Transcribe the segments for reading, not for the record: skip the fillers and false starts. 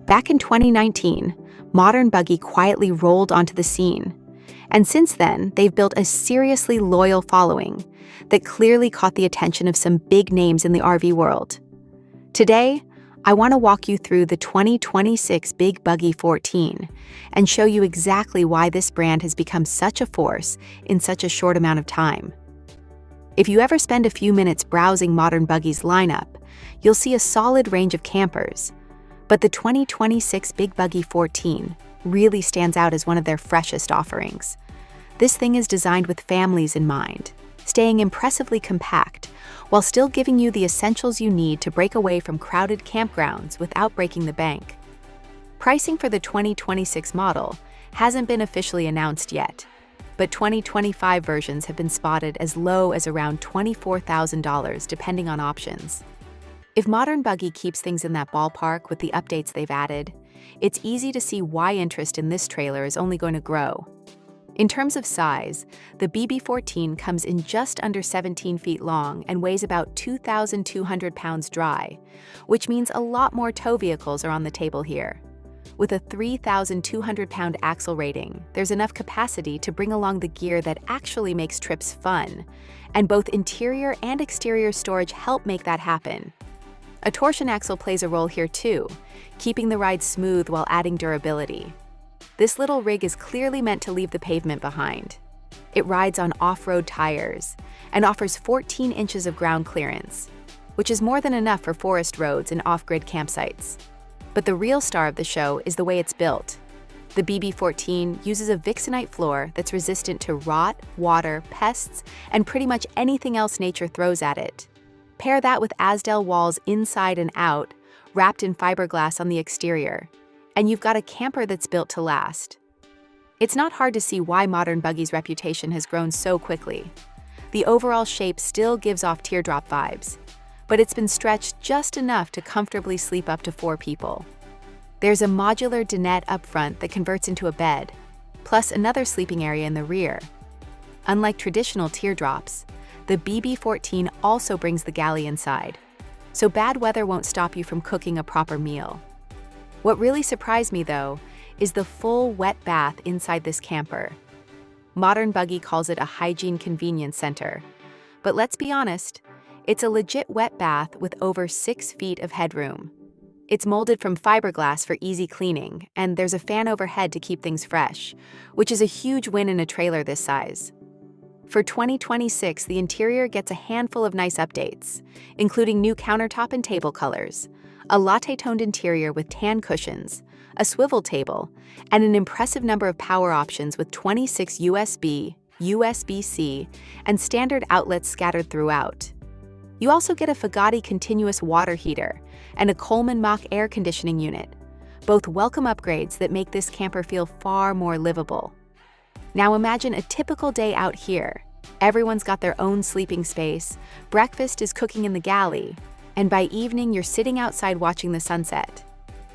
Back in 2019, Modern Buggy quietly rolled onto the scene. And since then, they've built a seriously loyal following that clearly caught the attention of some big names in the RV world. Today, I want to walk you through the 2026 Big Buggy 14 and show you exactly why this brand has become such a force in such a short amount of time. If you ever spend a few minutes browsing Modern Buggy's lineup, you'll see a solid range of campers. But the 2026 Big Buggy 14 really stands out as one of their freshest offerings. This thing is designed with families in mind, staying impressively compact while still giving you the essentials you need to break away from crowded campgrounds without breaking the bank. Pricing for the 2026 model hasn't been officially announced yet, but 2025 versions have been spotted as low as around $24,000 depending on options. If Modern Buggy keeps things in that ballpark with the updates they've added, it's easy to see why interest in this trailer is only going to grow. In terms of size, the BB14 comes in just under 17 feet long and weighs about 2,200 pounds dry, which means a lot more tow vehicles are on the table here. With a 3,200-pound axle rating, there's enough capacity to bring along the gear that actually makes trips fun, and both interior and exterior storage help make that happen. A torsion axle plays a role here too, keeping the ride smooth while adding durability. This little rig is clearly meant to leave the pavement behind. It rides on off-road tires and offers 14 inches of ground clearance, which is more than enough for forest roads and off-grid campsites. But the real star of the show is the way it's built. The BB14 uses a Vixenite floor that's resistant to rot, water, pests, and pretty much anything else nature throws at it. Pair that with Asdel walls inside and out, wrapped in fiberglass on the exterior, and you've got a camper that's built to last. It's not hard to see why Modern Buggy's reputation has grown so quickly. The overall shape still gives off Teardrop vibes, but it's been stretched just enough to comfortably sleep up to 4 people. There's a modular dinette up front that converts into a bed, plus another sleeping area in the rear. Unlike traditional Teardrops, the BB14 also brings the galley inside, so bad weather won't stop you from cooking a proper meal. What really surprised me, though, is the full wet bath inside this camper. Modern Buggy calls it a hygiene convenience center, but let's be honest, it's a legit wet bath with over 6 feet of headroom. It's molded from fiberglass for easy cleaning, and there's a fan overhead to keep things fresh, which is a huge win in a trailer this size. For 2026, the interior gets a handful of nice updates, including new countertop and table colors, a latte-toned interior with tan cushions, a swivel table, and an impressive number of power options with 26 USB, USB-C, and standard outlets scattered throughout. You also get a Fagatti continuous water heater and a Coleman Mach air conditioning unit, both welcome upgrades that make this camper feel far more livable. Now imagine a typical day out here. Everyone's got their own sleeping space, breakfast is cooking in the galley, and by evening you're sitting outside watching the sunset.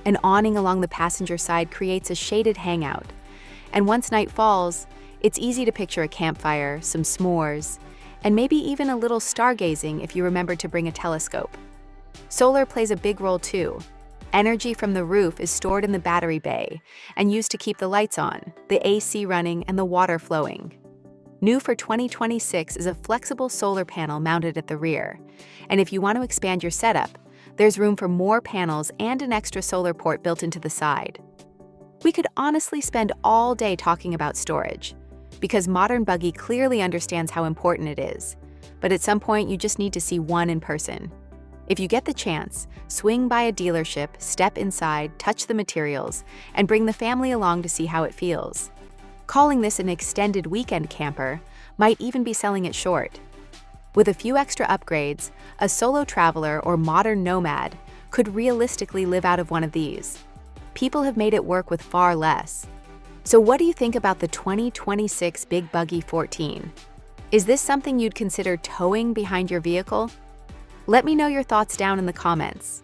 An awning along the passenger side creates a shaded hangout, and once night falls, it's easy to picture a campfire, some s'mores, and maybe even a little stargazing if you remember to bring a telescope. Solar plays a big role too. Energy from the roof is stored in the battery bay and used to keep the lights on, the AC running, and the water flowing. New for 2026 is a flexible solar panel mounted at the rear, and if you want to expand your setup, there's room for more panels and an extra solar port built into the side. We could honestly spend all day talking about storage, because Modern Buggy clearly understands how important it is, but at some point you just need to see one in person. If you get the chance, swing by a dealership, step inside, touch the materials, and bring the family along to see how it feels. Calling this an extended weekend camper might even be selling it short. With a few extra upgrades, a solo traveler or modern nomad could realistically live out of one of these. People have made it work with far less. So what do you think about the 2026 Big Buggy 14? Is this something you'd consider towing behind your vehicle? Let me know your thoughts down in the comments.